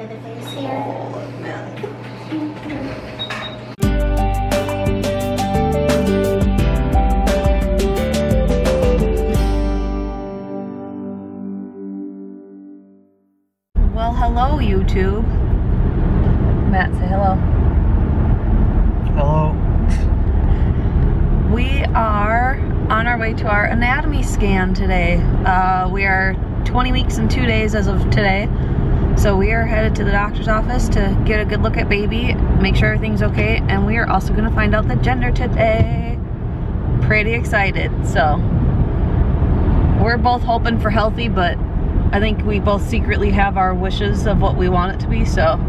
of the face here. Well, hello YouTube. Matt, say hello. Hello. We are on our way to our anatomy scan today. We are 20 weeks and 2 days as of today. So we are headed to the doctor's office to get a good look at baby, make sure everything's okay, and we are also going to find out the gender today. Pretty excited. So we're both hoping for healthy, but I think we both secretly have our wishes of what we want it to be, so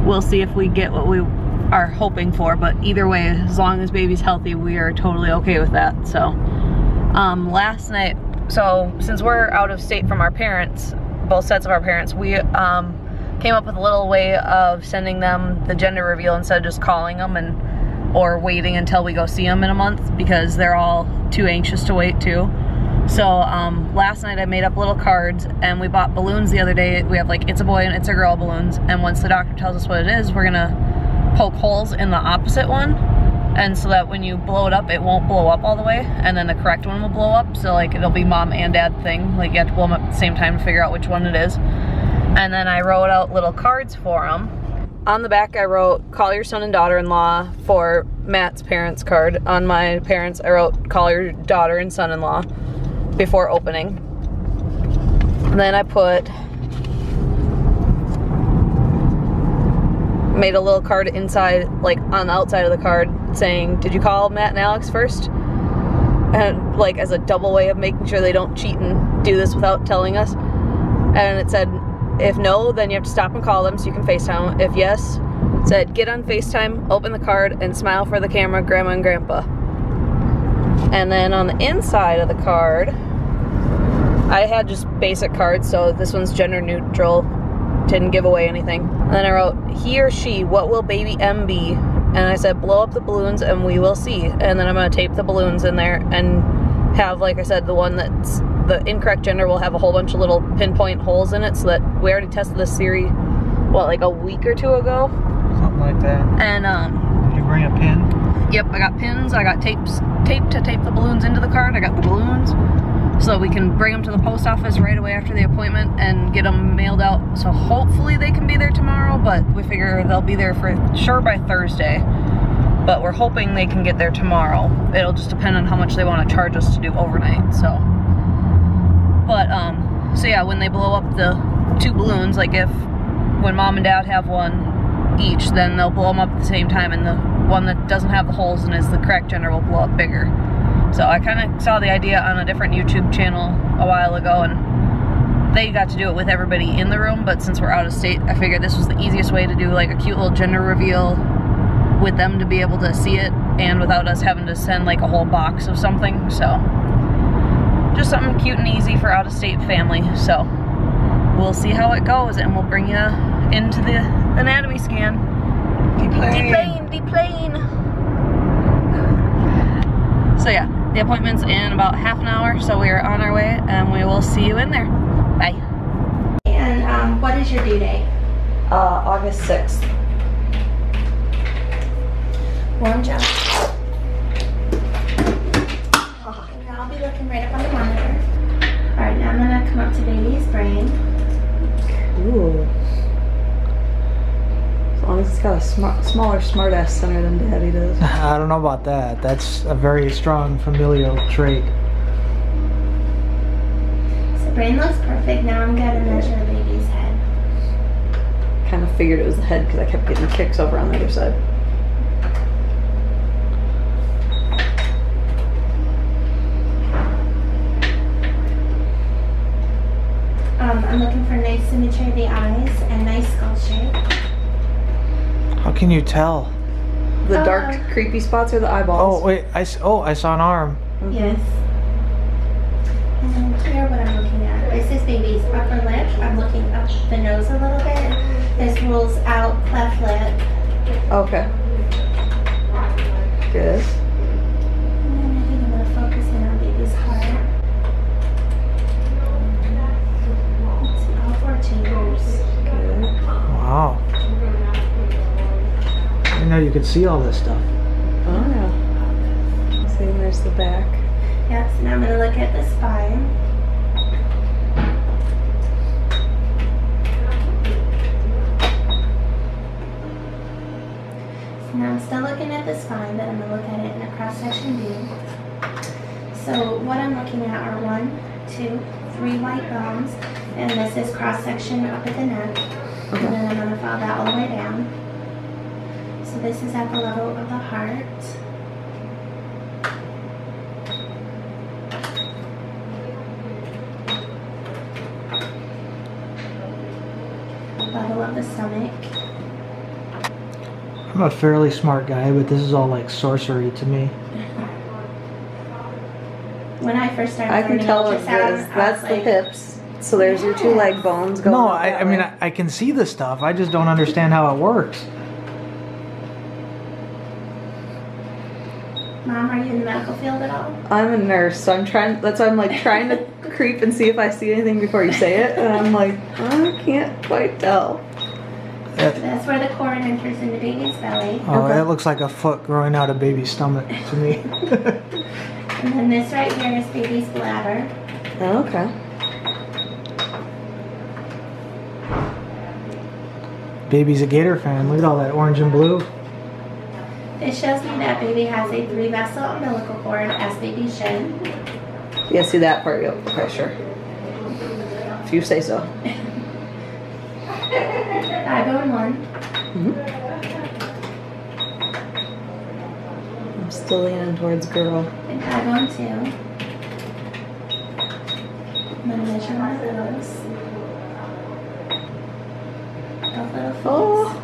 we'll see if we get what we are hoping for. But either way, as long as baby's healthy, we are totally okay with that. So last night, so since we're out of state from our parents, both sets of our parents, we came up with a little way of sending them the gender reveal instead of just calling them or waiting until we go see them in a month, because they're all too anxious to wait too. So last night I made up little cards, and we bought balloons the other day. We have like it's a boy and it's a girl balloons, and once the doctor tells us what it is, we're gonna poke holes in the opposite one, and so that when you blow it up, it won't blow up all the way, and then the correct one will blow up. So like it'll be mom and dad thing, like you have to blow them up at the same time to figure out which one it is. And then I wrote out little cards for them. On the back I wrote, call your son and daughter-in-law for Matt's parents card. On my parents I wrote, call your daughter and son-in-law before opening. And then I made a little card inside, like on the outside of the card, saying, did you call Matt and Alex first? And like as a double way of making sure they don't cheat and do this without telling us. And it said, if no, then you have to stop and call them so you can FaceTime. If yes, it said, get on FaceTime, open the card, and smile for the camera, Grandma and Grandpa. And then on the inside of the card, I had just basic cards, so this one's gender neutral, didn't give away anything. And then I wrote, he or she, what will baby M be? And I said, blow up the balloons and we will see. And then I'm gonna tape the balloons in there and have, like I said, the one that's the incorrect gender will have a whole bunch of little pinpoint holes in it, so that we already tested this theory, what, like a week or two ago? Something like that. And did you bring a pin? Yep, I got pins, I got tape to tape the balloons into the card, I got the balloons, so we can bring them to the post office right away after the appointment and get them mailed out. So hopefully they can be there tomorrow, but we figure they'll be there for sure by Thursday. But we're hoping they can get there tomorrow. It'll just depend on how much they want to charge us to do overnight, so. But, so yeah, when they blow up the 2 balloons, like when mom and dad have one each, then they'll blow them up at the same time, and the one that doesn't have the holes and is the correct gender will blow up bigger. So I kind of saw the idea on a different YouTube channel a while ago, and they got to do it with everybody in the room, but since we're out of state, I figured this was the easiest way to do like a cute little gender reveal with them to be able to see it, and without us having to send like a whole box of something. So just something cute and easy for out of state family. So we'll see how it goes, and we'll bring you into the anatomy scan. Deplane. So yeah, the appointment's in about half an hour, so we are on our way, and we will see you in there. Bye. And what is your due date? August 6th. Warm jump. And I'll be looking right up on the monitor. Alright, now I'm gonna come up to baby's brain. Ooh. As long as it's got a smaller smart-ass center than Daddy does. I don't know about that. That's a very strong familial trait. So brain looks perfect. Now I'm gonna measure baby's head. Kind of figured it was the head because I kept getting kicks over on the other side. I'm looking for nice symmetry of the eyes and nice skull shape. How can you tell? The dark, creepy spots are the eyeballs. Oh wait, I saw an arm. Mm-hmm. Yes. And then here, what I'm looking at, this is baby's upper lip. I'm looking up the nose a little bit. This rules out cleft lip. Okay. Good. And then I think I'm going to focus in on baby's heart. Let's see, all 4 chambers. Good. Wow. know you could see all this stuff. Oh yeah. See, there's the back. Yep, so now I'm going to look at the spine. So now I'm still looking at the spine, but I'm going to look at it in a cross-section view. So what I'm looking at are 1, 2, 3 white bones, and this is cross-section up at the neck. Okay. And then I'm going to follow that all the way down. So this is at the level of the heart. Level of the stomach. I'm a fairly smart guy, but this is all like sorcery to me. When I first started I can learning tell what it ultrasound, is. I was That's the like, hips. So there's your 2 leg bones going. No, up that I mean, way. I can see the stuff. I just don't understand how it works. Mom, are you in the medical field at all? I'm a nurse, so I'm trying. That's why I'm like trying to creep and see if I see anything before you say it, and I'm like, I can't quite tell. That's where the cord enters into baby's belly. Oh, Okay. it looks like a foot growing out of baby's stomach to me. And then this right here is baby's bladder. Oh, okay. Baby's a Gator fan. Look at all that orange and blue. It shows me that baby has a 3-vessel umbilical cord, as baby should. Yeah, see that part? Yep. Okay, sure. If you say so. Thigh bone 1. I'm still leaning towards girl. And thigh bone 2. I'm going to measure one of those. Both little feet. Oh,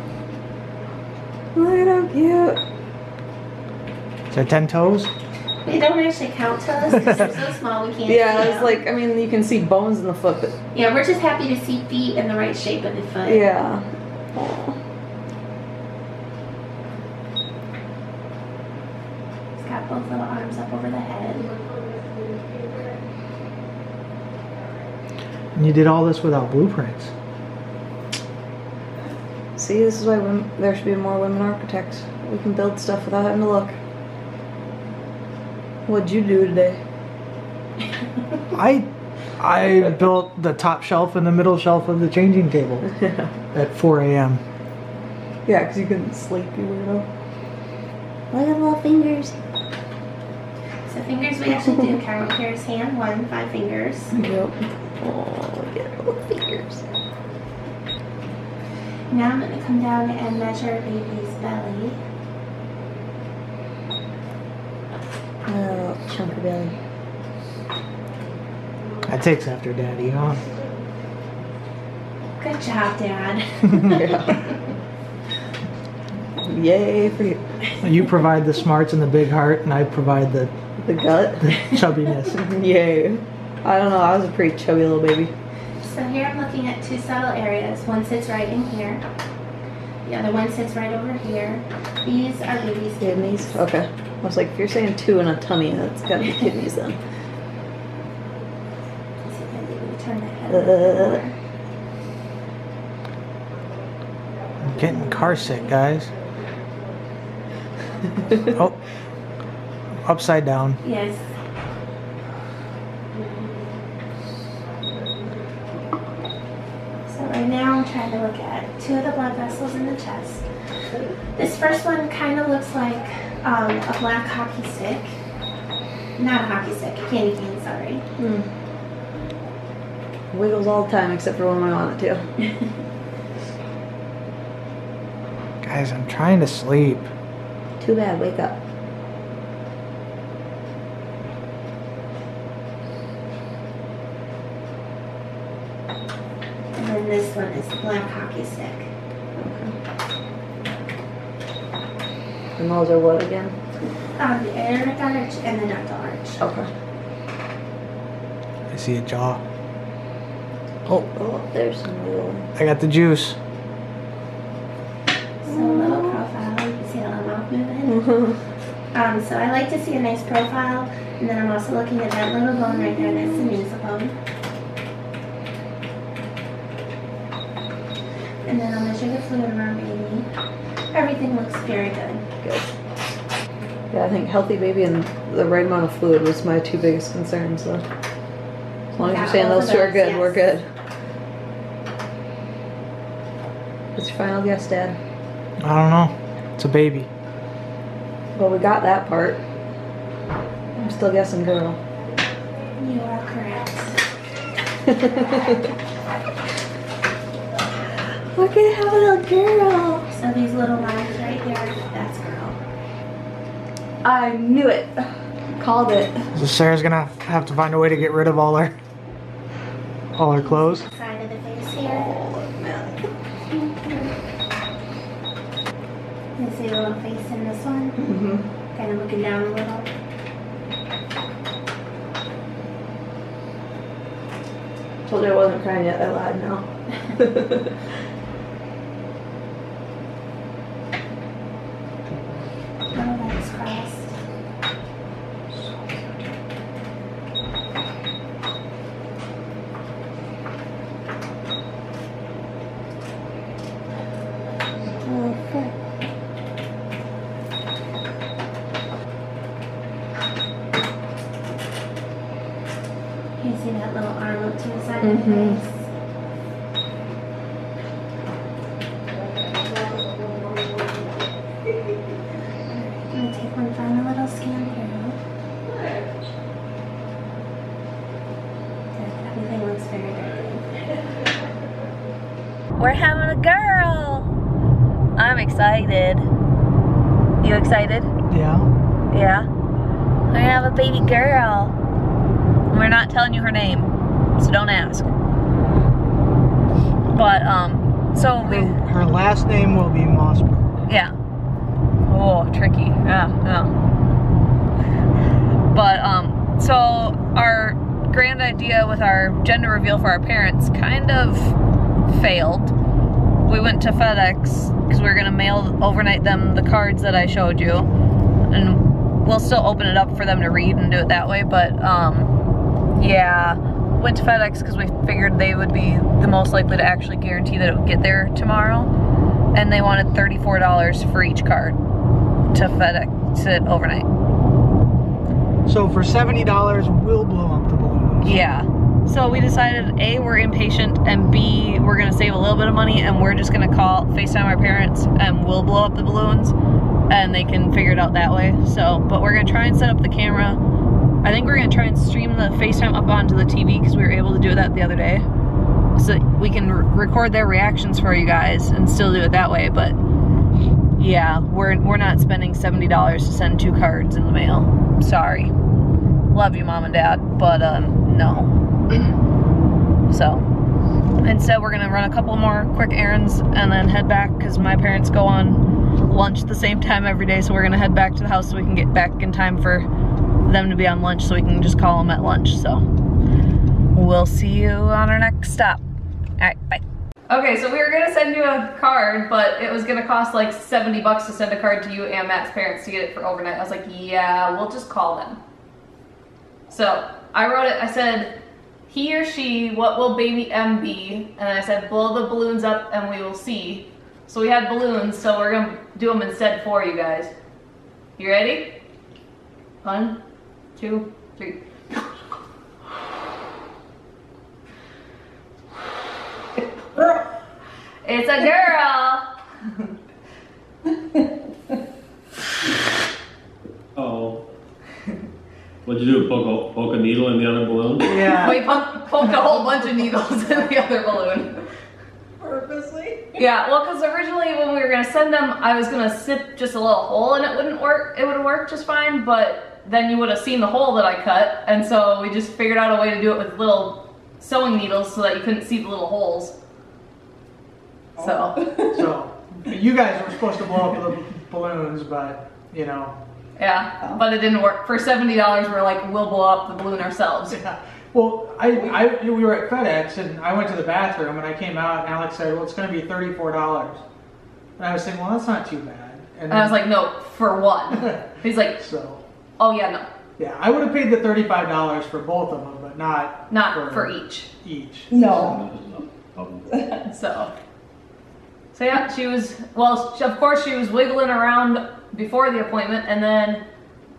look at how cute. Is there 10 toes? We don't actually count toes because they're so small we can't Yeah, see it's them. like, I mean, you can see bones in the foot, but Yeah, we're just happy to see feet in the right shape of the foot. yeah. Oh. It's got both little arms up over the head. And you did all this without blueprints. See, this is why there should be more women architects. We can build stuff without having to look. What'd you do today? I built the top shelf and the middle shelf of the changing table at 4 a.m. Yeah, because you couldn't sleep, you weirdo. Look at little fingers. So fingers we actually do count. Here's hand 1, 5 fingers. Yep. Oh, look at little fingers. Now I'm going to come down and measure baby's belly. Oh, chunky belly. That takes after daddy, huh? Good job, Dad. Yeah. Yay for you. You provide the smarts and the big heart, and I provide the The gut. chubbiness. Yay. I don't know, I was a pretty chubby little baby. So here I'm looking at 2 subtle areas. One sits right in here. The other one sits right over here. These are baby's Kidneys? Okay. I was like, if you're saying 2 in a tummy, that's gotta be kidneys then. Let's see if I can turn that head a little more. I'm getting car sick, guys. Oh, upside down. Yes. So right now I'm trying to look at 2 of the blood vessels in the chest. This first one kind of looks like a black hockey stick. Not a hockey stick, a candy cane, sorry. Wiggles all the time except for when I want it to. Guys, I'm trying to sleep. Too bad, wake up. And then this one is the black hockey stick. And those are what again? The aortic arch and the ductal arch. Okay. I see a jaw. Oh, Oh, there's some little. I got the juice. So a little profile, you can see a little mouth movement. So I like to see a nice profile, and then I'm also looking at that little bone right there, that's the nasal bone. And then I'll measure the fluid around baby. Everything looks very good. Good. Yeah, I think healthy baby and the right amount of fluid was my two biggest concerns. So as long as you're saying those two are good, we're good. What's your final guess, Dad? I don't know. It's a baby. Well, we got that part. I'm still guessing girl. You are correct. We're gonna have a little girl. So these little lines right there, that's girl. I knew it. Called it. So Sarah's gonna have to find a way to get rid of all her clothes. Side of the face here. You see the little face in this one? Mm-hmm. Kind of looking down a little. Told you I wasn't crying yet. I lied now. Little legs crossed. Okay. You see that little arm up to the side of the face? I'm going to take one final little scan through. Everything looks very, very good. We're having a girl. I'm excited. You excited? Yeah. Yeah. We're gonna have a baby girl. We're not telling you her name, so don't ask. But so we. Her last name will be Mossberg. Yeah. Oh, tricky. Yeah, yeah. But so our grand idea with our gender reveal for our parents kind of failed. We went to FedEx because we were gonna mail overnight them the cards that I showed you, and we'll still open it up for them to read and do it that way. But yeah, went to FedEx because we figured they would be the most likely to actually guarantee that it would get there tomorrow, and they wanted $34 for each card to FedEx it overnight. So for $70, we'll blow up the balloons. Yeah. So we decided A, we're impatient, and B, we're gonna save a little bit of money, and we're just gonna FaceTime our parents, and we'll blow up the balloons, and they can figure it out that way. So, but we're gonna try and set up the camera. I think we're gonna try and stream the FaceTime up onto the TV because we were able to do that the other day. So we can record their reactions for you guys and still do it that way. But yeah, we're not spending $70 to send 2 cards in the mail. Sorry. Love you, Mom and Dad, but no. So instead we're gonna run a couple more quick errands and then head back because my parents go on lunch the same time every day, so we're gonna head back to the house so we can get back in time for them to be on lunch, so we can just call them at lunch. So we'll see you on our next stop. Alright, bye. Okay, so we were gonna send you a card, but it was gonna cost like 70 bucks to send a card to you and Matt's parents to get it for overnight. I was like, yeah, we'll just call them. So I wrote it, I said, he or she, what will baby M be? And I said, blow the balloons up and we will see. So we had balloons, so we're gonna do them instead for you guys. You ready? 1, 2, 3. It's a girl! Oh. What'd you do, poke a needle in the other balloon? Yeah. We poked a whole bunch of needles in the other balloon. Purposely? Yeah, well, because originally when we were gonna send them, I was gonna snip just a little hole and it wouldn't work. It would have worked just fine, but then you would have seen the hole that I cut, and so we just figured out a way to do it with little sewing needles so that you couldn't see the little holes. So. So you guys were supposed to blow up the balloons, but you know. Yeah, but it didn't work. For $70, we're like, we'll blow up the balloon ourselves. Yeah. Well, we were at FedEx and I went to the bathroom and I came out and Alex said, well, it's going to be $34. And I was saying, well, that's not too bad. And I was like, no, for one. He's like, so. Oh yeah, no. Yeah, I would have paid the $35 for both of them, but not for each. Each. No. So So yeah, she was, well, of course she was wiggling around before the appointment, and then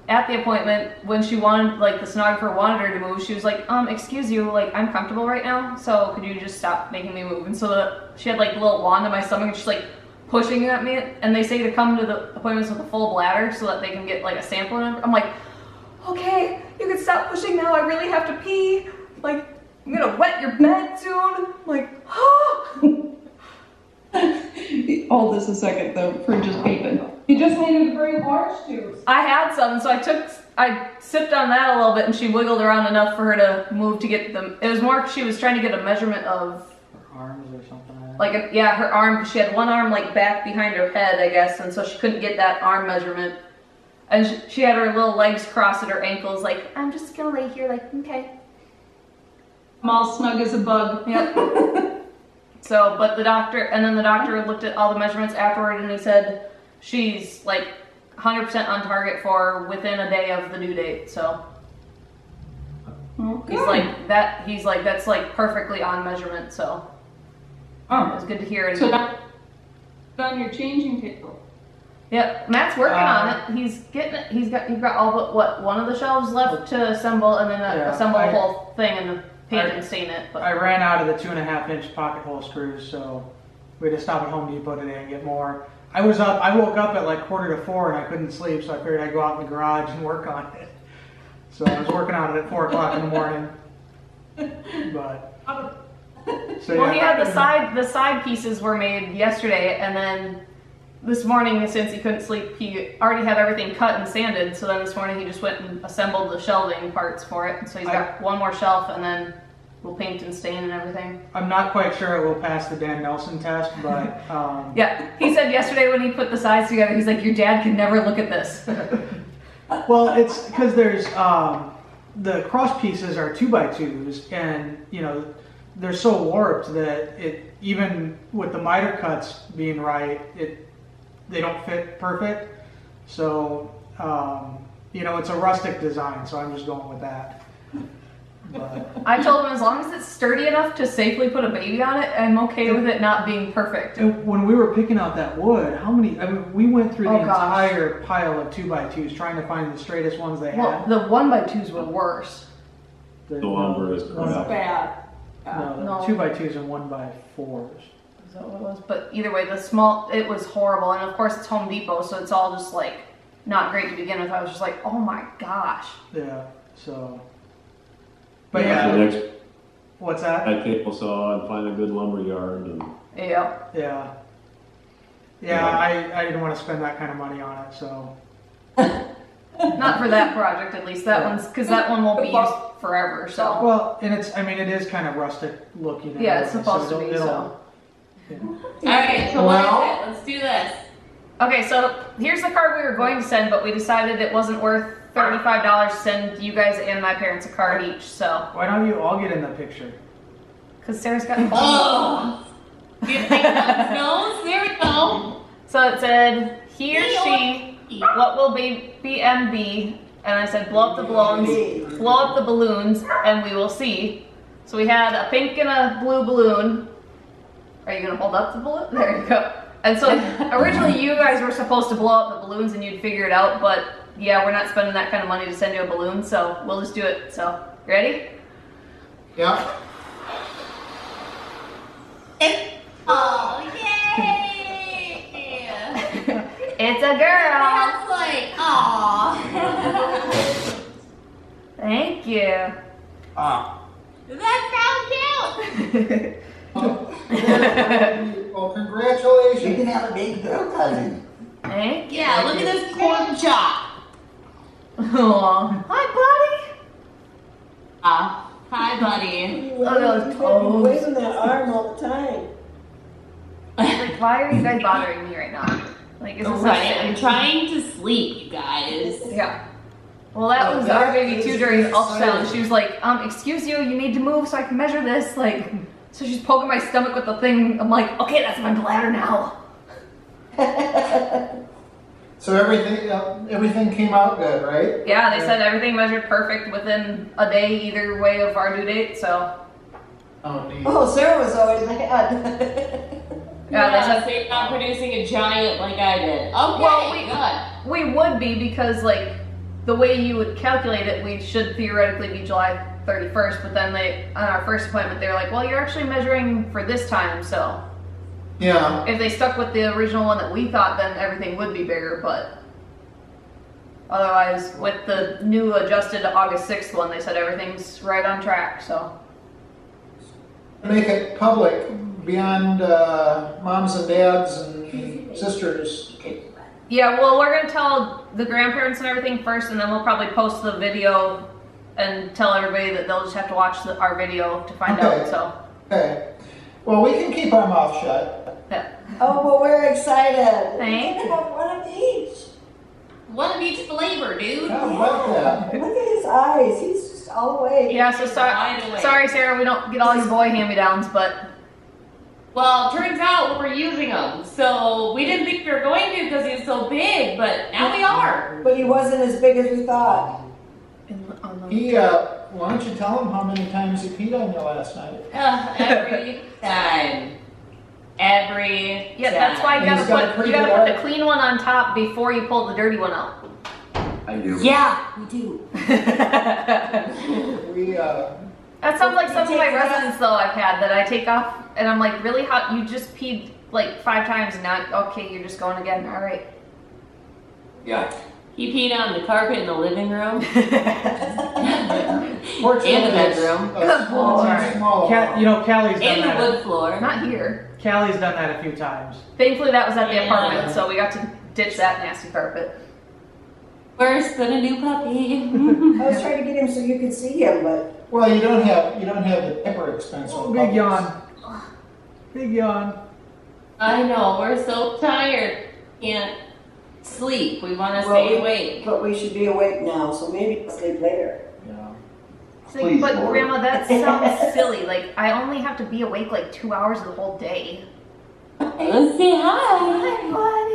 at the appointment, when she wanted, like, the sonographer wanted her to move, she was like, excuse you, like, I'm comfortable right now, so could you just stop making me move? And so she had, like, a little wand in my stomach, and she's, like, pushing at me, and they say to come to the appointments with a full bladder so that they can get, like, a sample. And I'm like, okay, you can stop pushing now, I really have to pee. Like, I'm gonna wet your bed soon. I'm like, Hold this a second, the fridge is beeping. You just needed to bring orange juice. I had some, so I sipped on that a little bit, and she wiggled around enough for her to move to get them. It was more she was trying to get a measurement of Her arms or something. like her arm, because she had one arm like back behind her head, I guess, and so she couldn't get that arm measurement. And she had her little legs crossed at her ankles, like, I'm just gonna lay here, like, okay. I'm all snug as a bug. Yep. So, but the doctor looked at all the measurements afterward, and he said she's like 100% on target for within a day of the due date. So Okay. he's like that's like perfectly on measurement. So it was good to hear. So now, on your changing table. Yep, Matt's working on it. He's getting it. He's got all but what, one of the shelves left to assemble, and then assemble the whole thing and paint and stain it. But I ran out of the 2.5-inch pocket hole screws, so we had to stop at Home Depot today and get more. I woke up at like 3:45 and I couldn't sleep, so I figured I'd go out in the garage and work on it. So I was working on it at 4 o'clock in the morning. But so well, he had yeah, the side pieces were made yesterday, and then this morning, since he couldn't sleep, he already had everything cut and sanded. So then this morning he just went and assembled the shelving parts for it. And so he's got one more shelf, and then we'll paint and stain and everything. I'm not quite sure it will pass the Dan Nelson test, but yeah, he said yesterday when he put the sides together, he's like, your dad can never look at this. Well, it's because there's the cross pieces are 2x2s, and you know they're so warped that it, even with the miter cuts being right, they don't fit perfect. So you know, it's a rustic design, so I'm just going with that. But I told him as long as it's sturdy enough to safely put a baby on it, I'm okay with it not being perfect. and when we were picking out that wood, how many? I mean, we went through the Oh, gosh. entire pile of 2x2s trying to find the straightest ones they Well, had. the 1x2s were worse. The lumber is crap. Bad. No, the No. 2x2s and 1x4s. Is that what it was? But either way, it was horrible. And of course it's Home Depot, so it's all just like not great to begin with. I was just like, oh my gosh. Yeah. So. But The yeah. next What's that? table saw and find a good lumber yard and Yeah. Yeah. Yeah, I didn't want to spend that kind of money on it, so. Not for that project, at least. That one's, because that one won't be used forever, so. Well, and it is kind of rustic looking. Yeah, it's anyway, supposed to be, it'll- so. yeah. Alright, so what is it? Let's do this. Okay, so here's the card we were going to send, but we decided it wasn't worth $35 to send you guys and my parents a card each, so. Why don't you all get in the picture? Because Sarah's got Oh! Get my nose. There we go. So it said, he or she, what will BM be? And I said, blow up the balloons, and we will see. So we had a pink and a blue balloon. Are you gonna hold up the balloon? There you go. And so originally you guys were supposed to blow up the balloons and you'd figure it out, but yeah, we're not spending that kind of money to send you a balloon, so we'll just do it. So, ready? Yeah. Oh, yay! It's a girl! That's like, aw. Thank you. That's how cute! Well, congratulations. You can have a big girl cousin. Thank you. Yeah, look at this corn chop. Aw. Hi, Hi, buddy. buddy. Look at those toes. Waving that arm all the time. Like, why are you guys bothering me right now? Like, is this Right, I'm not trying to sleep, you guys. Yeah. Well, that was our baby too during the ultrasound. She was like, excuse you, you need to move so I can measure this. Like, so she's poking my stomach with the thing. I'm like, okay, that's my bladder now. So everything came out good, right? Yeah, they said everything measured perfect within a day either way of our due date, so. Oh, neat. Oh, Sarah was always mad. Yeah, they Yeah, said so you're not producing a giant like I did. Okay, Well, good. we would be because like the way you would calculate it, we should theoretically be July 31st. But then on our first appointment, they were like, well, you're actually measuring for this time, so. Yeah. If they stuck with the original one that we thought, then everything would be bigger, but otherwise, with the new adjusted August 6th one, they said everything's right on track, so. Make it public beyond moms and dads and sisters. Yeah, well, we're gonna tell the grandparents and everything first, and then we'll probably post the video and tell everybody that they'll just have to watch our video to find out, so. Okay. Well, we can keep our mouth shut. Yeah. Oh, well, we're excited. Thanks. We can have one of each. One of each flavor, dude. How about that? Look at his eyes. He's just all awake. Yeah, so Wide awake. sorry, Sarah, we don't get all your boy hand-me-downs, but Well, turns out we're using them. So we didn't think we were going to because he's so big, but now we are. But he wasn't as big as we thought. Why don't you tell him how many times he peed on you last night? Every time. Every yeah, that's why you And he's got a gotta pretty put good the eye. clean one on top before you pull the dirty one out. I do. Yeah, we do. We, That sounds like some of my residents though I've had that I take off and I'm like, really hot, you just peed like 5 times and now, okay, you're just going again, all right. Yeah. He peed on the carpet in the living room. fortunately, And the bedroom. Good boy. Small. Callie's done And the that. wood floor. Not here. Callie's done that a few times. Thankfully that was at the Yeah. apartment, so we got to ditch that nasty carpet. Worse than a new puppy. I was trying to get him so you could see him, but Well, you don't have the diaper expense. on Big puppies. yawn. Big yawn. I know, we're so tired. Can't sleep. We want to Well, stay awake. but we should be awake now, so maybe I'll sleep later. Yeah. It's like, Please, but Lord. Grandma, that sounds silly. Like, I only have to be awake like 2 hours the whole day. Let's say hi. Buddy.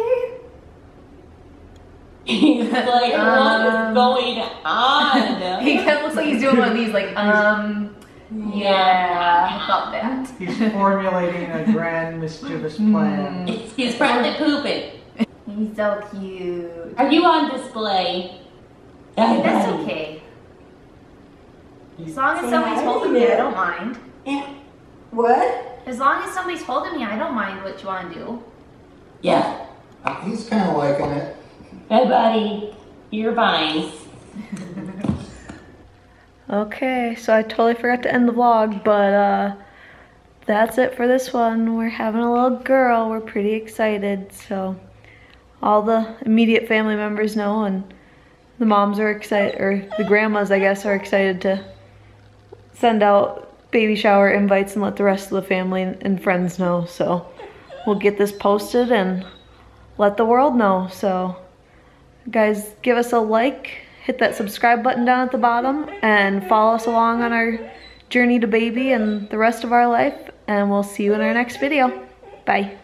He's like, what is going on? He kind of looks like he's doing one of these, like, yeah, about that. He's formulating a grand mischievous plan. He's probably pooping. He's so cute. Are you on display? That's okay. As long as somebody's holding me, I don't mind. What? As long as somebody's holding me, I don't mind what you want to do. Yeah. He's kind of liking it. Hey, buddy. You're fine. Okay, so I totally forgot to end the vlog, but that's it for this one. We're having a little girl. We're pretty excited, so all the immediate family members know, and the moms are excited, or the grandmas, I guess, are excited to send out baby shower invites and let the rest of the family and friends know. So we'll get this posted and let the world know. So guys, give us a like, hit that subscribe button down at the bottom, and follow us along on our journey to baby and the rest of our life, and we'll see you in our next video. Bye.